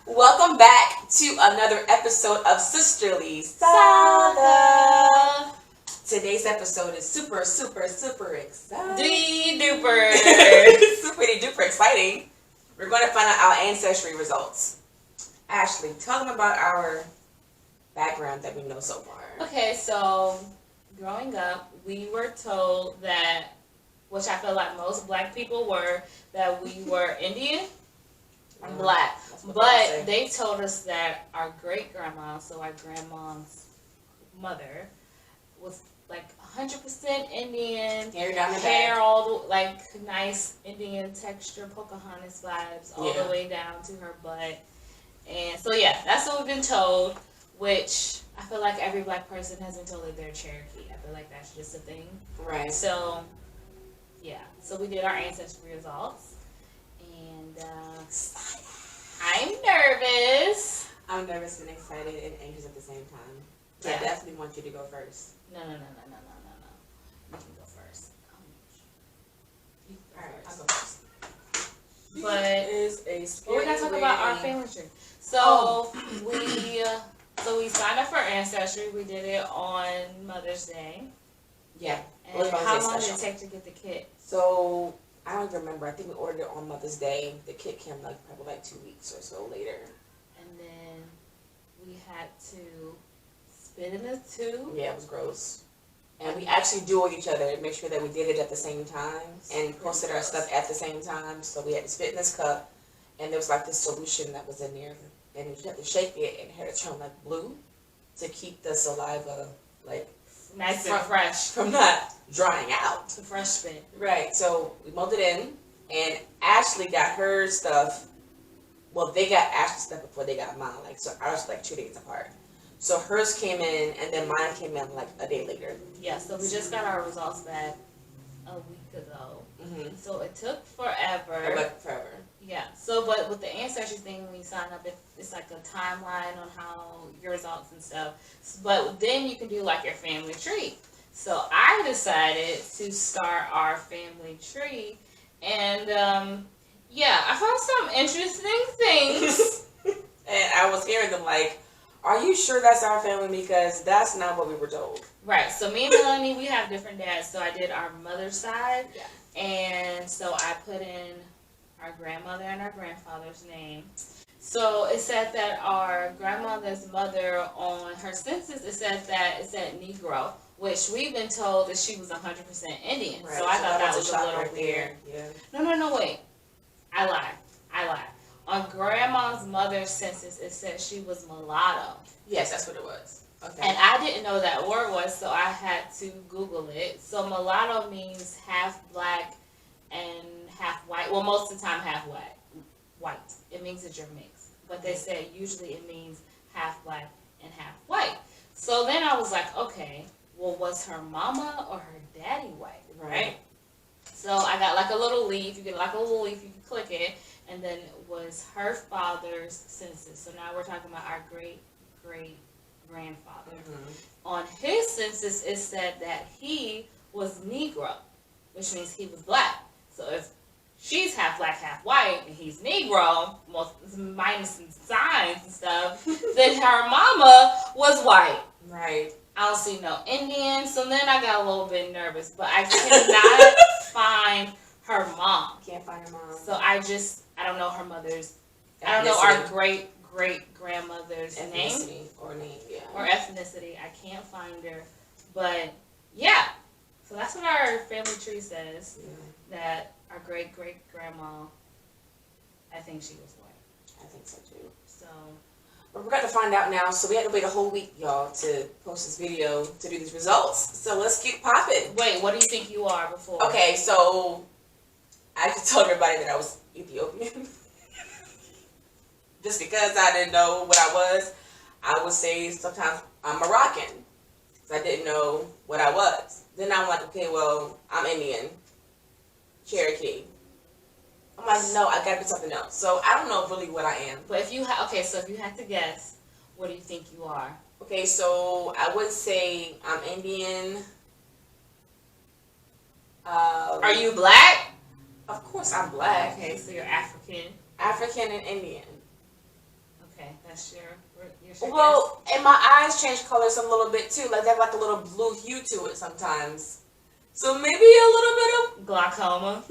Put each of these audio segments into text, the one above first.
Welcome back to another episode of Sisterly Saga. Today's episode is super exciting. Duper. Super duper exciting. We're going to find out our ancestry results. Ashley, tell them about our background that we know so far. Okay, so growing up, we were told that, which I feel like most black people were, that we were Indian and black. But they told us that our great grandma, so our grandma's mother, was like 100% Indian. Hair down the hair back. all the, like nice Indian texture, Pocahontas vibes, all the way down to her butt. And so yeah, that's what we've been told. Which I feel like every black person has been told that they're Cherokee. I feel like that's just a thing. Right. So yeah, so we did our ancestry results, and I'm nervous. I'm nervous and excited and anxious at the same time. Yeah. I definitely want you to go first. No. You can go first. You can go Alright, I'll first. go first. But is a we gotta talk about our family tree. So we signed up for Ancestry. We did it on Mother's Day. Yeah. And how long did it take to get the kit? So I don't even remember. I think we ordered it on Mother's Day. The kit came probably 2 weeks or so later. And then we had to spit in a tube. Yeah, it was gross. And we actually dueled each other to make sure that we did it at the same time and posted our stuff at the same time. So we had to spit in this cup, and there was this solution that was in there, and you had to shake it and it had to turn blue to keep the saliva Nice and fresh. from not drying out. The fresh spit. Right. So we molded in, and Ashley got her stuff. Well, they got Ashley's stuff before they got mine. So ours was 2 days apart. So hers came in, and then mine came in a day later. Yeah, so we just got our results back a week ago. Mm-hmm. So it took forever. Forever. Yeah. So, but with the Ancestry thing, when you sign up, it's like a timeline on how your results and stuff. But then you can do your family tree. So I decided to start our family tree, and I found some interesting things. And I was hearing them are you sure that's our family? Because that's not what we were told. Right. So me and Melanie, we have different dads. So I did our mother's side. Yeah. And so I put in our grandmother and our grandfather's name. So it said that our grandmother's mother on her census, it said Negro, which we've been told that she was 100% Indian. Right. So I thought that was a little right weird. Yeah. No, wait. I lied. On grandma's mother's census, it said she was mulatto. Yes, that's what it was. Okay. And I didn't know that word was, so I had to Google it. So mulatto means half black and half white. Well, most of the time half white. It means that you're mixed. But they said usually it means half black and half white. So then I was like, okay, well, was her mama or her daddy white, right? So I got a little leaf. You get a little leaf, you can click it. And then it was her father's census. So now we're talking about our great-great-grandfather. Mm-hmm. On his census, it said that he was Negro, which means he was black. So if she's half black, half white, and he's Negro, minus some signs and stuff, then her mama was white. Right. I don't see no Indian. So then I got a little bit nervous, but I cannot find her mom. Can't find her mom. So I don't know her mother's. I don't know our great-great-grandmother's name. Or name, yeah. Or ethnicity. I can't find her. But, yeah. So that's what our family tree says. Yeah. That our great-great-grandma, I think she was white. I think so, too. So. But we're going to find out now. So we had to wait a whole week, y'all, to post this video to do these results. So let's keep popping. Wait, what do you think you are before? Okay, so I just told everybody that I was Ethiopian. Just because I didn't know what I was, I would say sometimes I'm Moroccan. Because I didn't know what I was. Then I'm like, okay, well, I'm Indian. Cherokee. I'm like, no, I gotta be something else. So I don't know really what I am. But if you so if you had to guess, what do you think you are? Okay, so I would say I'm Indian. Are you black? Of course I'm black. Okay, so you're African. African and Indian. Okay, that's your Well, and my eyes change colors a little bit too. Like they have like a little blue hue to it sometimes. So maybe a little bit of glaucoma.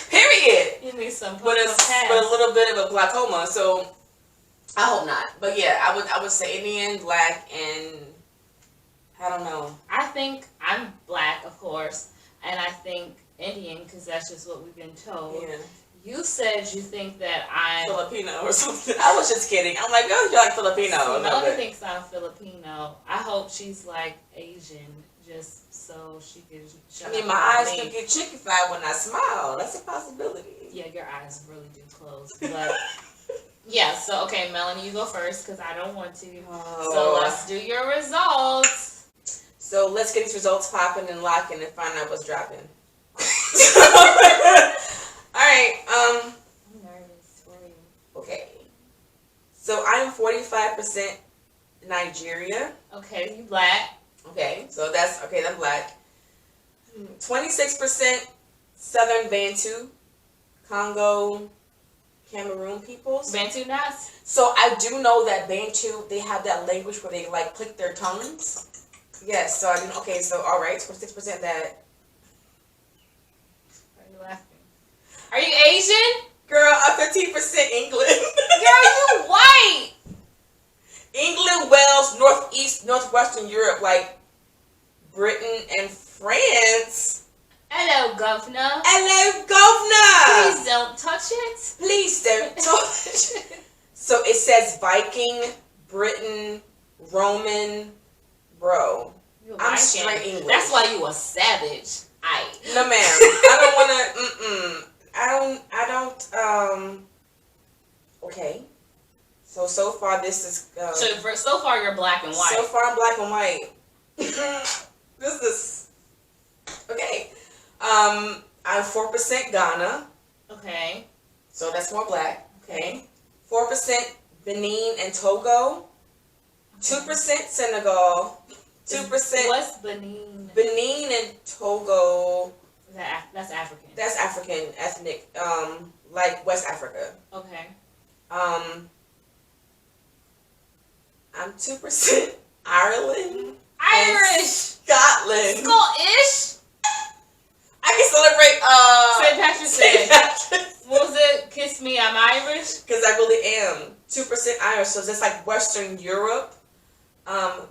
Period. You need some but a little bit of a glaucoma. So I hope not. But yeah, I would say Indian, black, and I don't know. I think I'm black, of course, and I think Indian because that's just what we've been told. Yeah. You said you think that I'm Filipino or something. I was just kidding. I'm like, oh, you're like Filipino. See, Melanie thinks I'm Filipino. I hope she's like Asian, just so she can. I mean, my eyes can get chickified when I smile. That's a possibility. Yeah, your eyes really do close, but. Yeah, so okay, Melanie, you go first because I don't want to. Oh. So let's do your results. So let's get these results popping and locking and find out what's dropping. Alright, I'm nervous for you. Okay. So I'm 45% Nigeria. Okay, you black. Okay, so that's okay, I'm black. 26% Southern Bantu, Congo, Cameroon peoples. Bantu knots? So I do know that Bantu, they have that language where they like click their tongues. Yes, so I didn't. Okay, so all right, 26% that. Why are you laughing? Are you Asian? Girl, I'm 15% England. Girl, you white. England, Wales, Northeast, Northwestern Europe, like Britain and France. Hello, governor. Hello, governor. Please don't touch it. Please don't touch it. So it says Viking, Britain, Roman, bro. I'm straight English. That's why you a savage. No, ma'am. I don't want to. I don't. Okay. So far this is. So far you're black and white. So far I'm black and white. This is. Okay. I'm 4% Ghana. Okay. So that's more black. Okay. 4% Benin and Togo. 2% Senegal. 2%. What's Benin? Benin and Togo. That's African. That's African ethnic. Like West Africa. Okay. I'm 2% Ireland. Irish. Scotland. Scottish. I can celebrate St. Patrick's Day. What was it? Kiss me, I'm Irish. Because I really am 2% Irish, so that's like Western Europe,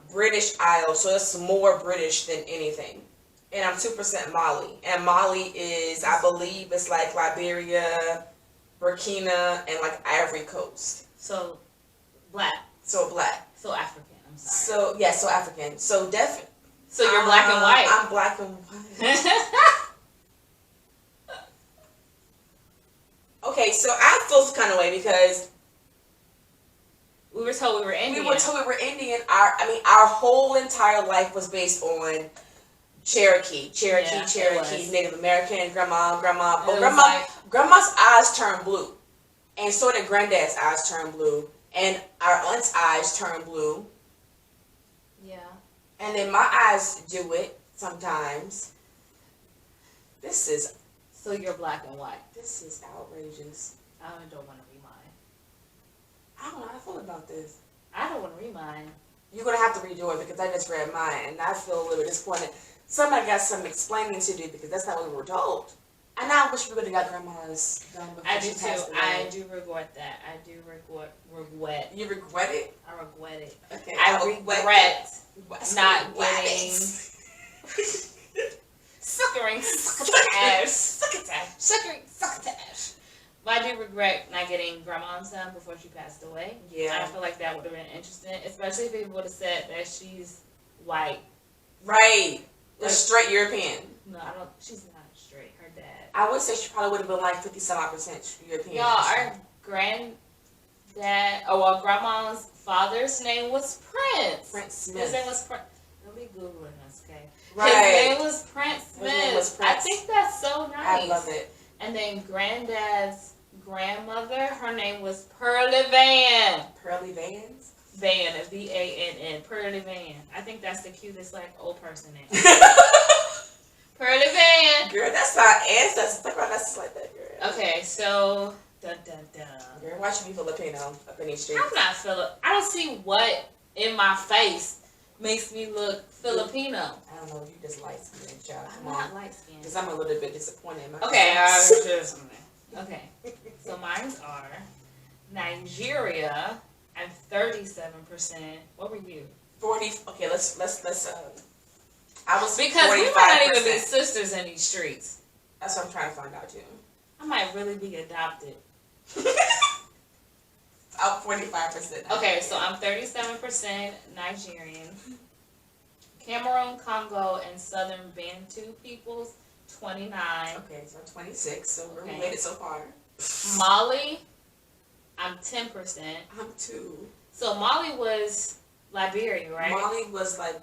British Isles, so that's more British than anything. And I'm 2% Mali, and Mali is, I believe, it's like Liberia, Burkina, and like Ivory Coast. So black. So black. So African. I'm sorry. So yeah, so African. So definitely. So you're black and white. I'm black and white. Okay, so I feel some kind of way because we were told we were Indian. We were told we were Indian. Our whole entire life was based on Cherokee, Native American, grandma. But grandma's eyes turned blue, and so did granddad's eyes turned blue, and our aunt's eyes turned blue. Yeah. And then my eyes do it sometimes. This is. So you're black and white. This is outrageous. I don't want to read mine. I don't know how I feel about this. I don't want to read mine. You're going to have to redo it because I just read mine and I feel a little disappointed. Somebody got some explaining to do because that's not what we were told. And I wish we would have got grandma's done before I she do passed too. away. I do regret that. I do regret. You regret it? I regret it. Okay. I regret not getting... Suckering, succotash. But I do regret not getting grandma's son before she passed away. Yeah. I feel like that would have been interesting, especially if people would have said that she's white. Right. Like, straight European. No, I don't. She's not straight. Her dad. I would say she probably would have been like 50-some% European. Y'all, our grandma's father's name was Prince. Prince Smith. His name was Prince. Don't be Googling us, okay? Right. His name was Prince Smith. His name was Prince. I think that's so nice. I love it. And then granddad's grandmother, her name was Pearlie Van. Pearlie Vans? Van, V-A-N-N. Pearlie Van. I think that's the cutest, like, old person name. Pearlie Van. Girl, that's not so Girl, why should be Filipino up in these streets? I'm not I don't see what in my face makes me look Filipino. I don't know. You just light skinned, child. I'm not light skinned. Because I'm a little bit disappointed in myself. Okay, okay. So mines are Nigeria. I'm 37%. What were you? 40. Okay, let's. I was because 45%. We might not even be sisters in these streets. That's what I'm trying to find out too. I might really be adopted. I'm 45%. Okay, so I'm 37% Nigerian. Cameroon, Congo, and Southern Bantu peoples, 29. Okay, so I'm 26. So we're related so far. Mali, I'm 10%. I'm 2. So Mali was Liberia, right? Mali was like,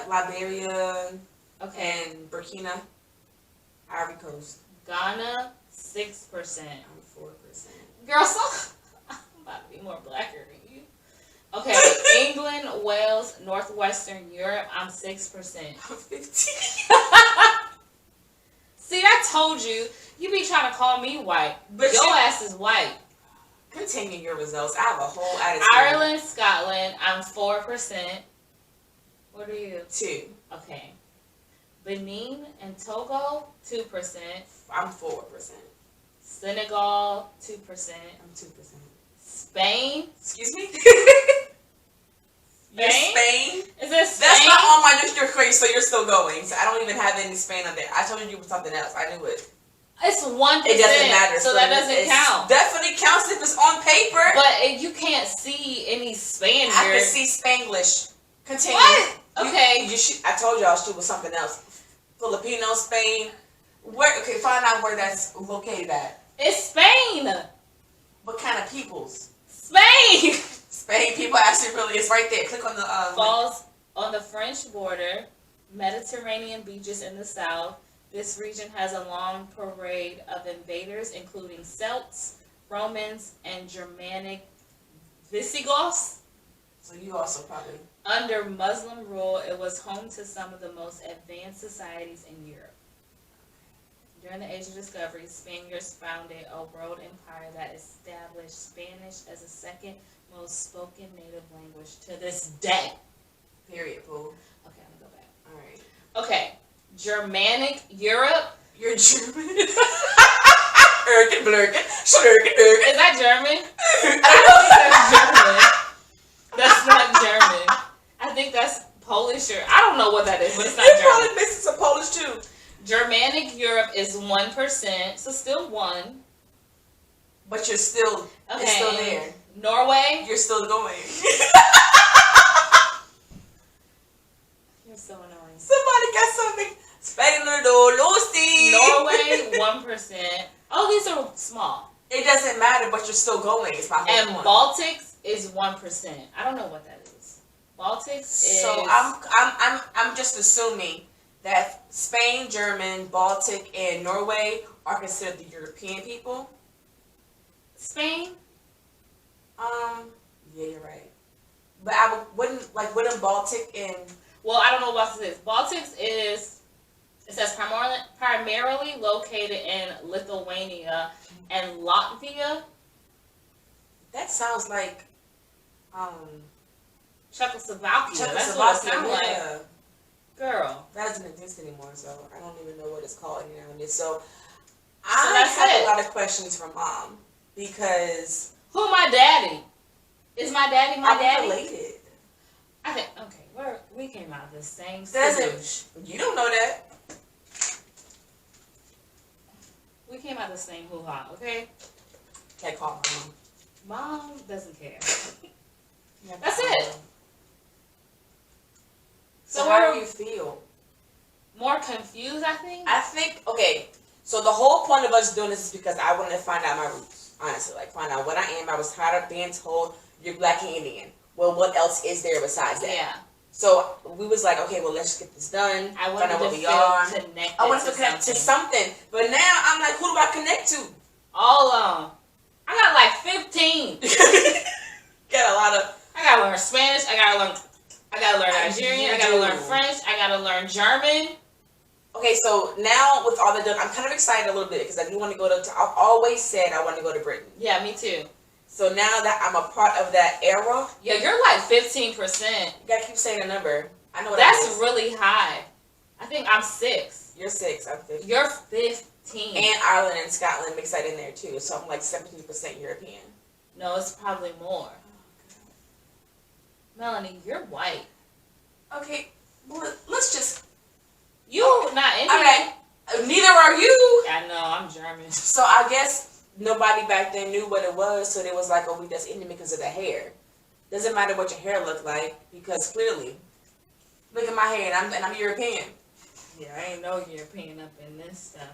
Liberia. Okay. And Burkina, Ivory Coast. Ghana, 6%. I'm 4%. Girl, so I'm about to be more blacker than you. Okay, England, Wales, Northwestern Europe, I'm 6%. I'm 15. See, I told you. You be trying to call me white. But your ass is white. Continue your results. I have a whole attitude. Ireland, Scotland, I'm 4%. What are you? 2. Okay. Benin and Togo, 2%. I'm 4%. Senegal, 2%. I'm 2%. Spain. Excuse me? Spain? Spain? Is it Spain? That's not on my list. You're crazy, so you're still going. So I don't even have any Spain on there. I told you was something else. I knew it. It's 1%. It doesn't matter. So that doesn't count. Definitely counts if it's on paper. But you can't see any Spaniard. I can see Spanglish. Continue. What? Okay. I told y'all she was something else. Filipino, Spain. Where? Okay, find out where that's located at. It's Spain. What kind of peoples? Spain. Spain people actually really. It's right there. Click on the. Falls on the French border, Mediterranean beaches in the south. This region has a long parade of invaders, including Celts, Romans, and Germanic Visigoths. So you also probably. Under Muslim rule, it was home to some of the most advanced societies in Europe. During the Age of Discovery, Spaniards founded a world empire that established Spanish as the second most spoken native language to this day. Period, boo. Okay, I'm gonna go back. All right. Okay, Germanic Europe. You're German. Ergen, blurgen, schlurgen, ergen. Is that German? I don't think that's German. That's not German. I think that's Polish or I don't know what that is, but it's not German. Probably mixing some Polish too. Germanic Europe is 1%, so still 1. But you're still, it's still there. Norway? You're still going. You're so annoying. Somebody got something. Spanish do Lucy. Norway, 1%. Oh, these are small. It doesn't matter, but you're still going. It's my and Baltics is 1%. I don't know what that is. Baltics is. So I'm just assuming that Spain, German, Baltic, and Norway are considered the European people. Spain? Yeah, you're right. But wouldn't Baltic and well, I don't know what this is. Baltics is it says primarily located in Lithuania and Latvia. That sounds like Czechoslovakia. That's what it sounds like. Girl. That doesn't exist anymore, so I don't even know what it's called nowadays. So I have a lot of questions for Mom because who my daddy? Is my daddy my daddy? Related. I think we came out of the same. You don't know that. We came out of the same hoo-ha, okay? Can't call my mom. Mom doesn't care. That's it. So how do you feel? More confused, I think. I think, okay, so the whole point of us doing this is because I wanted to find out my roots, honestly, like find out what I am. I was tired of being told you're Black and Indian. Well, what else is there besides that? Yeah. So we was like, okay, well, let's get this done. I wanted find out what to we are. Connected I wanted to connect to something. But now I'm like, who do I connect to? All of them. I got like 15. Got a lot of. I gotta learn Spanish. I gotta learn Nigerian. I gotta learn French. I gotta learn German. Okay, so now with all the done, I'm kind of excited a little bit because I do want to go to. I've always said I want to go to Britain. Yeah, me too. So now that I'm a part of that era, Yeah, you're like 15%. you gotta keep saying a number. I know what That's really high. I think I'm 6. You're 6. I'm 15. You're 15. And Ireland and Scotland mix that in there too. So I'm like 17% European. No, it's probably more. Melanie, you're white. Okay, well, let's just. You not Indian. Okay, neither are you. I know, I'm German. So I guess nobody back then knew what it was, so they was like, "Oh, we just Indian because of the hair." Doesn't matter what your hair looked like because clearly, look at my hair and I'm European. Yeah, I ain't no European up in this stuff.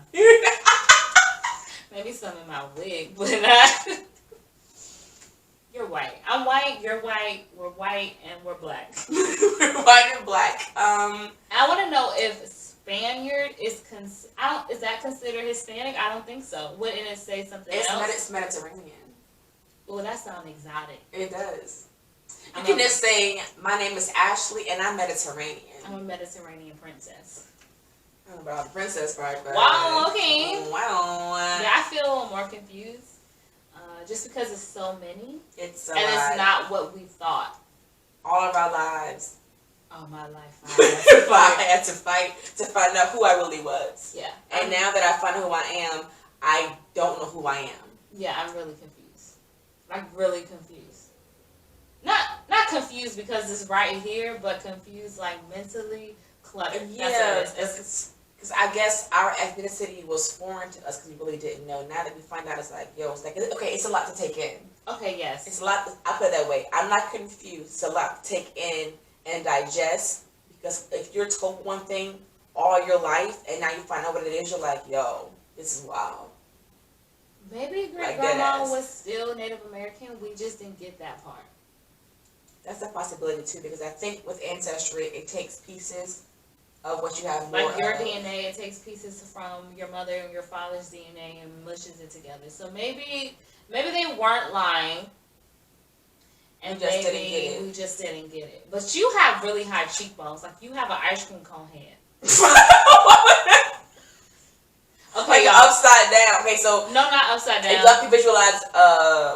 Maybe some in my wig, but not. You're white. I'm white. You're white. We're white, and we're black. We're white and black. I want to know if Spaniard is is that considered Hispanic? I don't think so. Wouldn't it say something else? It's Mediterranean. Well, that sounds exotic. It does. You can just say, "My name is Ashley, and I'm Mediterranean." I'm a Mediterranean princess. I don't know about the princess part, but wow. Okay. Wow. Yeah, I feel a little more confused. Just because it's so many. It's it's not what we thought. All of our lives. All my life. I had to fight to find out who I really was. Yeah. And now that I find out who I am, I don't know who I am. Yeah, I'm really confused. Like really confused. Not confused because it's right here, but confused like mentally cluttered. Yeah, because I guess our ethnicity was foreign to us because we really didn't know. Now that we find out, it's like, yo, it's like, okay, it's a lot to take in. Okay, yes. It's a lot, I put it that way. I'm not confused. It's a lot to take in and digest because if you're told one thing all your life and now you find out what it is, you're like, yo, this is wild. Maybe great-grandma was still Native American. We just didn't get that part. That's a possibility too because I think with Ancestry, it takes pieces of what you have more like your of. DNA, it takes pieces from your mother and your father's DNA and mushes it together. So maybe they weren't lying, and we just didn't get it. But you have really high cheekbones. Like you have an ice cream cone head. Okay, like upside down. Okay, so no, not upside down. If you have to visualize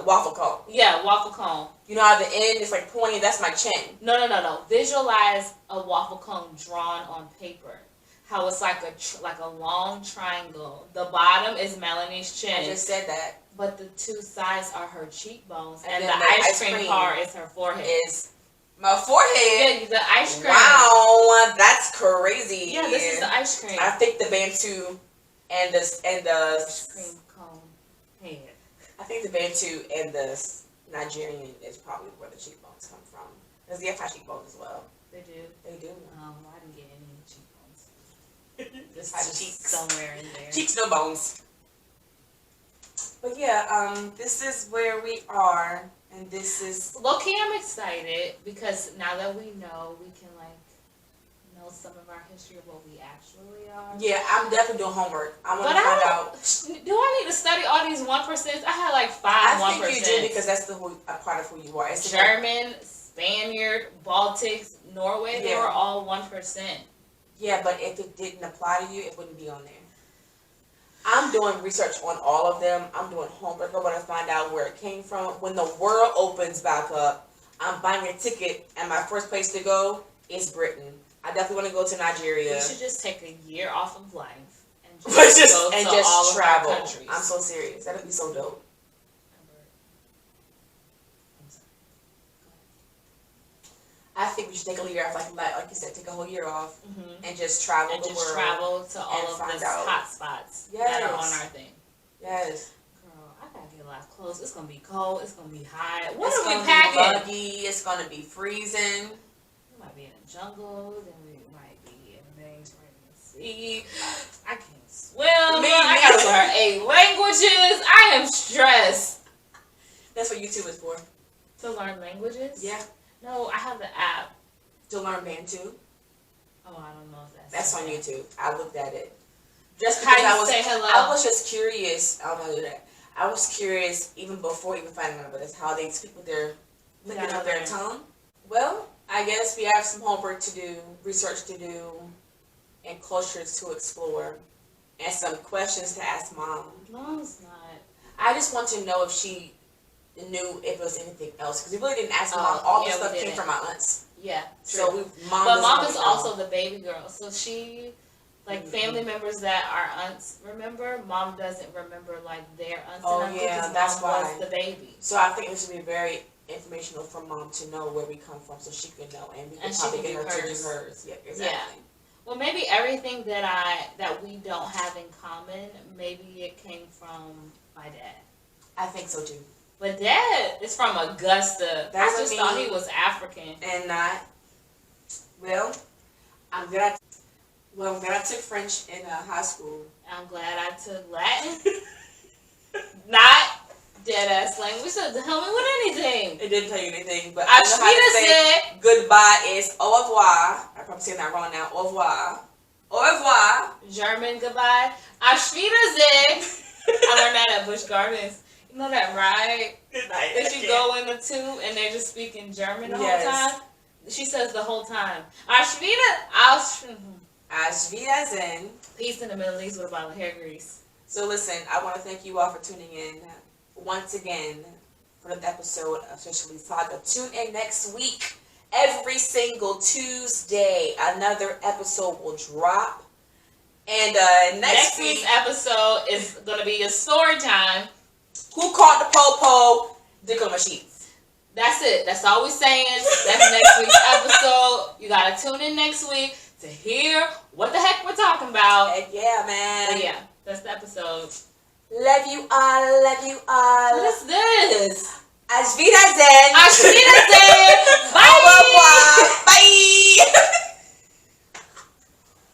waffle cone. Yeah, waffle cone. You know how the end is like pointy? That's my chin. No. Visualize a waffle cone drawn on paper. How it's like a long triangle. The bottom is Melanie's chin. I just said that. But the two sides are her cheekbones, and the ice cream part is her forehead. Is my forehead? Yeah, the ice cream. Wow, that's crazy. Yeah, this is the ice cream. I think the Bantu and the ice cream cone head. I think the Bantu and the Nigerian is probably where the cheekbones come from. Because they have high cheekbones as well. They do. They do. I didn't get any cheekbones. Just cheeks somewhere in there. Cheeks, no bones. But yeah, this is where we are, and this is low-key. I'm excited because now that we know, we can know some of our history of what we actually are. Yeah, I'm definitely doing homework. I want to find out. Do I need to study all these 1%? I had like 5 1%. I think you do because that's a part of who you are. It's German, Spaniard, Baltics, Norway. They were all 1%. Yeah, but if it didn't apply to you, it wouldn't be on there. I'm doing research on all of them. I'm doing homework. I want to find out where it came from. When the world opens back up, I'm buying a ticket, and my first place to go is Britain. I definitely want to go to Nigeria. You should just take a year off of life and just travel. Countries. I'm so serious. That'd be so dope. I think we should take a year off, like you said, take a whole year off and just travel the world. Travel to all of the hot spots that are on our thing. Yes. Girl, I gotta get a lot of clothes. It's gonna be cold. It's gonna be hot. What are we packing? Buggy. It's gonna be freezing. We might be in the jungle. Then we might be in things right in the sea. I can't swim. I gotta learn 8 languages. I am stressed. That's what YouTube is for. To learn languages? Yeah. No, I have the app. To learn Bantu? Oh, I don't know if that's on YouTube. I looked at it. Just because I say hello. I was just curious. I don't know that. I was curious even before even finding out about this, how they speak with their licking of their tongue. Well, I guess we have some homework to do, research to do. and cultures to explore, and some questions to ask Mom. Mom's not. I just want to know if she knew if it was anything else, because we really didn't ask Mom. All the stuff came from my aunts. Yeah, true. So Mom is also the baby girl, so she, like, family members that our aunts remember, Mom doesn't remember, like, their aunts and uncles, because that's Mom was the baby. So I think this would be very informational for Mom to know where we come from, so she can know, and we can probably get her to do hers. Yeah, exactly. Yeah. Well, maybe everything that we don't have in common, maybe it came from my dad. I think so too. But Dad is from Augusta. I just thought he was African. And not. Well, I'm glad I took French in high school. I'm glad I took Latin. Not dead-ass language. So tell me with anything. It didn't tell you anything, but I know how to say goodbye is au revoir. I'm probably saying that wrong now. Au revoir. Au revoir. German goodbye. Auf Wiedersehen. I learned that at Busch Gardens. You know that, right? That you go in the tube and they're just speaking German the whole time? She says the whole time. Auf Wiedersehen. Peace in the Middle East with a bottle of hair grease. So listen, I want to thank you all for tuning in once again for the episode of Officially Saga. Tune in next week. Every single Tuesday, another episode will drop. And next week's episode is going to be a story time. Who caught the po-po? Dick on my sheets. That's it. That's all we're saying. That's next week's episode. You got to tune in next week to hear what the heck we're talking about. Heck yeah, man. But yeah, that's the episode. Love you all. Love you all. What is this? Auf Wiedersehen. Auf Wiedersehen. Bye. Au revoir. Bye.